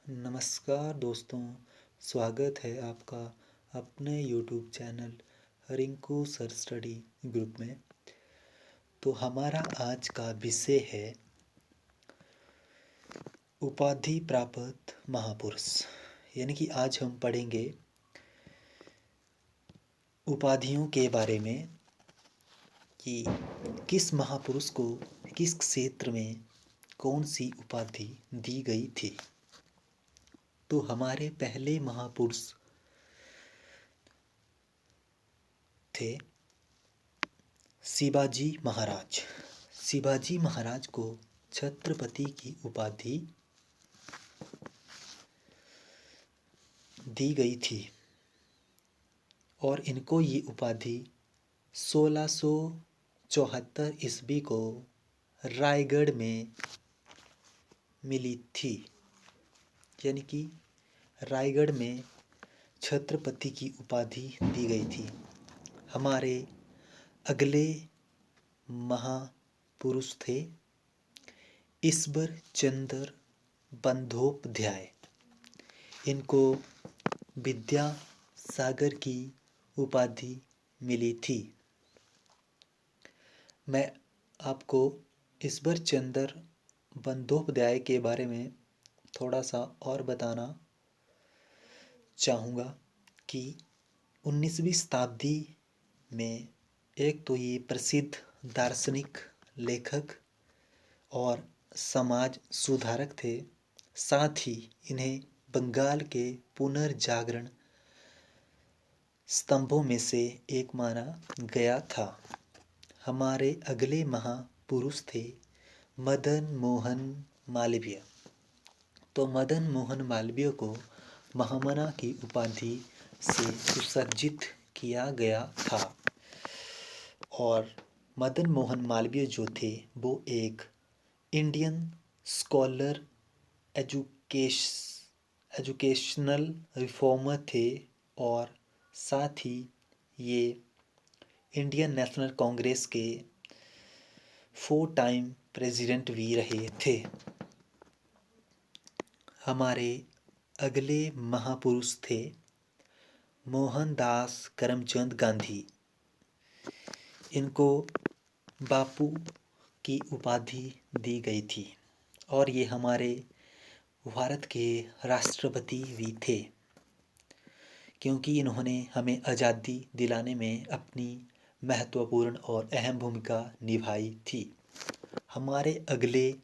नमस्कार दोस्तों, स्वागत है आपका अपने YouTube channel Rinku sir study group में। तो हमारा आज का विषय है उपाधि प्राप्त महापुरुष। यानी कि आज हम पढ़ेंगे उपाधियों के बारे में कि किस महापुरुष को किस क्षेत्र में कौन सी उपाधि दी गई थी। तो हमारे पहले महापुरुष थे शिवाजी महाराज। शिवाजी महाराज को छत्रपति की उपाधि दी गई थी और इनको ये उपाधि 1674 ईस्वी को रायगढ़ में मिली थी। यानी कि रायगढ़ में छत्रपति की उपाधि दी गई थी। हमारे अगले महापुरुष थे ईश्वर चंद्र बंदोपाध्याय। इनको विद्यासागर की उपाधि मिली थी। मैं आपको ईश्वर चंद्र बंदोपाध्याय के बारे में थोड़ा सा और बताना चाहूँगा कि 19वीं शताब्दी में एक तो ये प्रसिद्ध दार्शनिक लेखक और समाज सुधारक थे। साथ ही इन्हें बंगाल के पुनर्जागरण स्तंभों में से एक माना गया था। हमारे अगले महापुरुष थे मदन मोहन मालवीय। तो मदन मोहन मालवीय को महामना की उपाधि से सुसज्जित किया गया था। और मदन मोहन मालवीय जो थे वो एक इंडियन स्कॉलर एजुकेशनल रिफॉर्मर थे और साथ ही ये इंडियन नेशनल कांग्रेस के 4 टाइम प्रेसिडेंट भी रहे थे। हमारे अगले महापुरुष थे मोहनदास करमचंद गांधी। इनको बापू की उपाधि दी गई थी और ये हमारे भारत के राष्ट्रपति भी थे, क्योंकि इन्होंने हमें आज़ादी दिलाने में अपनी महत्वपूर्ण और अहम भूमिका निभाई थी। हमारे अगले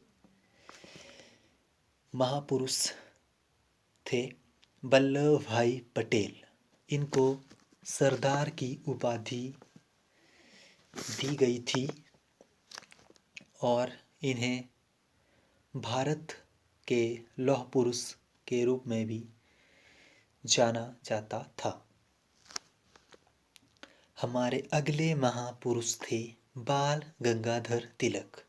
महापुरुष थे वल्लभ भाई पटेल। इनको सरदार की उपाधि दी गई थी और इन्हें भारत के लौह पुरुष के रूप में भी जाना जाता था। हमारे अगले महापुरुष थे बाल गंगाधर तिलक।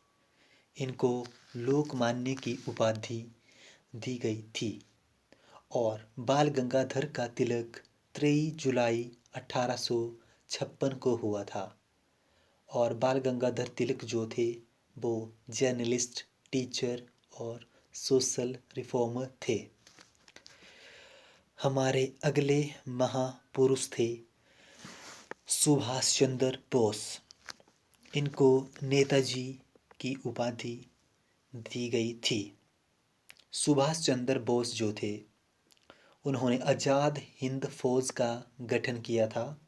इनको लोकमान्य की उपाधि दी गई थी और बाल गंगाधर का तिलक 23 जुलाई 1856 को हुआ था। और बाल गंगाधर तिलक जो थे वो जर्नलिस्ट, टीचर और सोशल रिफॉर्मर थे। हमारे अगले महापुरुष थे सुभाष चंद्र बोस। इनको नेताजी की उपाधि दी गई थी। सुभाष चंद्र बोस जो थे उन्होंने आज़ाद हिंद फौज का गठन किया था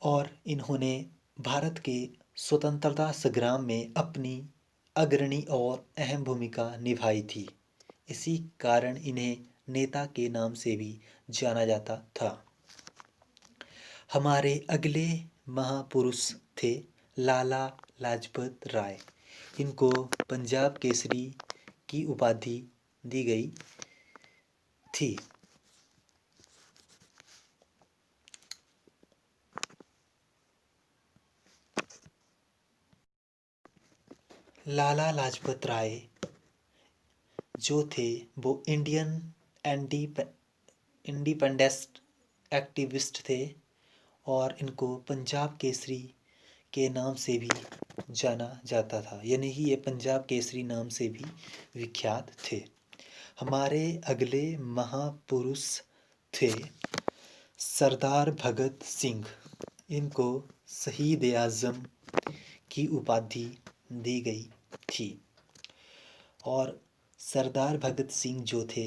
और इन्होंने भारत के स्वतंत्रता संग्राम में अपनी अग्रणी और अहम भूमिका निभाई थी। इसी कारण इन्हें नेता के नाम से भी जाना जाता था। हमारे अगले महापुरुष थे लाला लाजपत राय। इनको पंजाब केसरी की उपाधि दी गई थी। लाला लाजपत राय जो थे वो इंडियन इंडिपेंडेंस एक्टिविस्ट थे और इनको पंजाब केसरी के नाम से भी जाना जाता था। यानी कि ये पंजाब केसरी नाम से भी विख्यात थे। हमारे अगले महापुरुष थे सरदार भगत सिंह। इनको शहीद आज़म की उपाधि दी गई थी। और सरदार भगत सिंह जो थे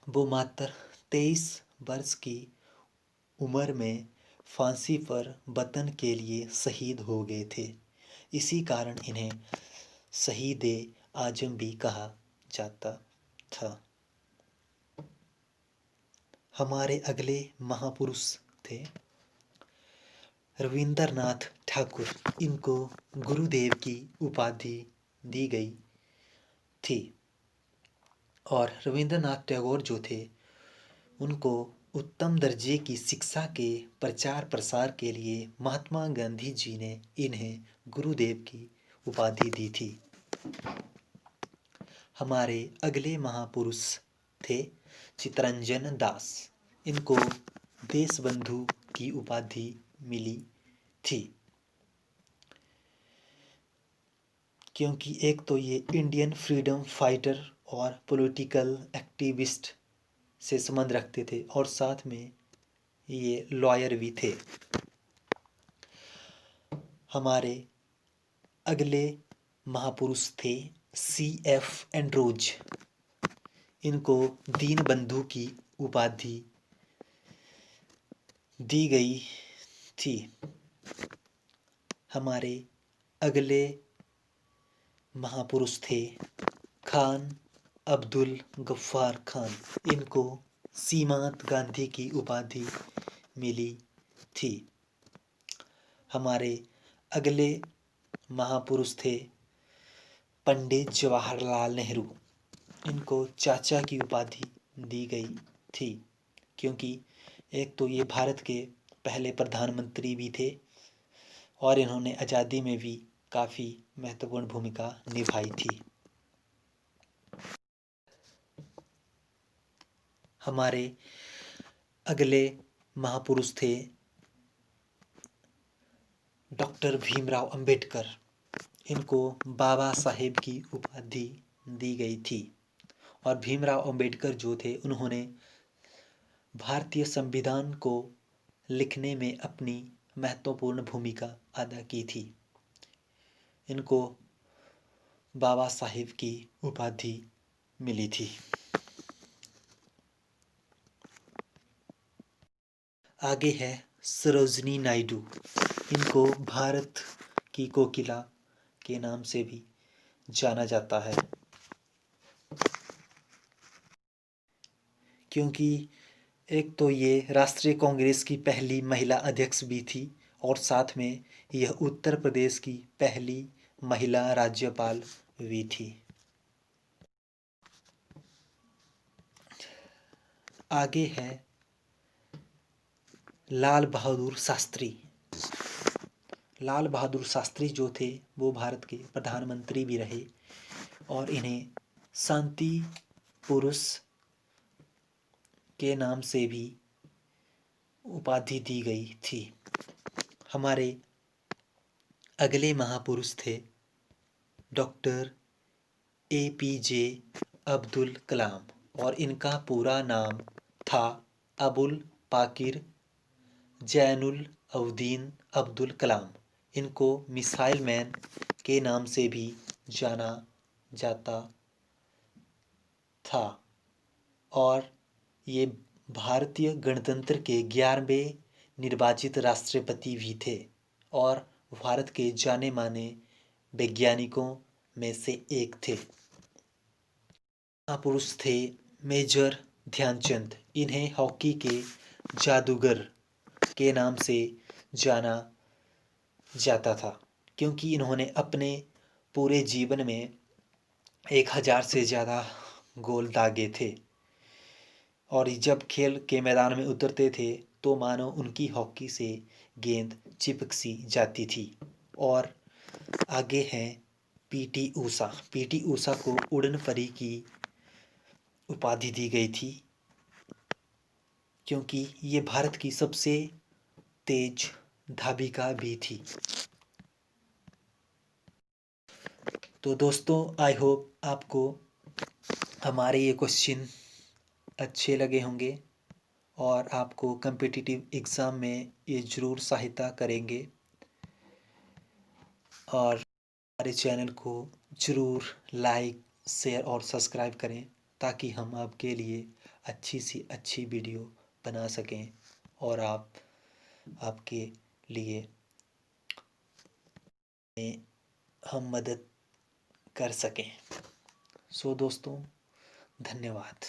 वो मात्र 23 वर्ष की उम्र में फांसी पर वतन के लिए शहीद हो गए थे। इसी कारण इन्हें शहीद आज़म भी कहा जाता था। हमारे अगले महापुरुष थे रविंद्रनाथ ठाकुर। इनको गुरुदेव की उपाधि दी गई थी। और रविंद्रनाथ टैगोर जो थे उनको उत्तम दर्जे की शिक्षा के प्रचार प्रसार के लिए महात्मा गांधी जी ने इन्हें गुरुदेव की उपाधि दी थी। हमारे अगले महापुरुष थे चित्तरंजन दास। इनको देशबंधु की उपाधि मिली थी, क्योंकि एक तो ये इंडियन फ्रीडम फाइटर और पॉलिटिकल एक्टिविस्ट से संबंध रखते थे और साथ में ये लॉयर भी थे। हमारे अगले महापुरुष थे C.F. एंड्रोज। इनको दीनबंधु की उपाधि दी गई थी। हमारे अगले महापुरुष थे खान अब्दुल गफ्फार खान। इनको सीमांत गांधी की उपाधि मिली थी। हमारे अगले महापुरुष थे पंडित जवाहरलाल नेहरू। इनको चाचा की उपाधि दी गई थी, क्योंकि एक तो ये भारत के पहले प्रधानमंत्री भी थे और इन्होंने आज़ादी में भी काफ़ी महत्वपूर्ण भूमिका निभाई थी। हमारे अगले महापुरुष थे डॉक्टर भीमराव अंबेडकर। इनको बाबा साहेब की उपाधि दी गई थी। और भीमराव अंबेडकर जो थे उन्होंने भारतीय संविधान को लिखने में अपनी महत्वपूर्ण भूमिका अदा की थी। इनको बाबा साहेब की उपाधि मिली थी। आगे है सरोजनी नायडू। इनको भारत की कोकिला के नाम से भी जाना जाता है, क्योंकि एक तो ये राष्ट्रीय कांग्रेस की पहली महिला अध्यक्ष भी थी और साथ में यह उत्तर प्रदेश की पहली महिला राज्यपाल भी थी। आगे है लाल बहादुर शास्त्री। लाल बहादुर शास्त्री जो थे वो भारत के प्रधानमंत्री भी रहे और इन्हें शांति पुरुष के नाम से भी उपाधि दी गई थी। हमारे अगले महापुरुष थे डॉक्टर APJ अब्दुल कलाम और इनका पूरा नाम था अबुल पाकिर जैनुल अब्दीन अब्दुल कलाम। इनको मिसाइल मैन के नाम से भी जाना जाता था और ये भारतीय गणतंत्र के 11वें निर्वाचित राष्ट्रपति भी थे और भारत के जाने माने वैज्ञानिकों में से एक थे। महापुरुष थे मेजर ध्यानचंद। इन्हें हॉकी के जादूगर के नाम से जाना जाता था, क्योंकि इन्होंने अपने पूरे जीवन में 1000 से ज़्यादा गोल दागे थे और जब खेल के मैदान में उतरते थे तो मानो उनकी हॉकी से गेंद चिपक सी जाती थी। और आगे हैं PT ऊषा। PT ऊषा को उड़न परी की उपाधि दी गई थी, क्योंकि ये भारत की सबसे तेज धाविका भी थी। तो दोस्तों, आई होप आपको हमारे ये क्वेश्चन अच्छे लगे होंगे और आपको कम्पिटिटिव एग्ज़ाम में ये ज़रूर सहायता करेंगे। और हमारे चैनल को ज़रूर लाइक, शेयर और सब्सक्राइब करें ताकि हम आपके लिए अच्छी सी अच्छी वीडियो बना सकें और आपके लिए हम मदद कर सकें। सो दोस्तों, धन्यवाद।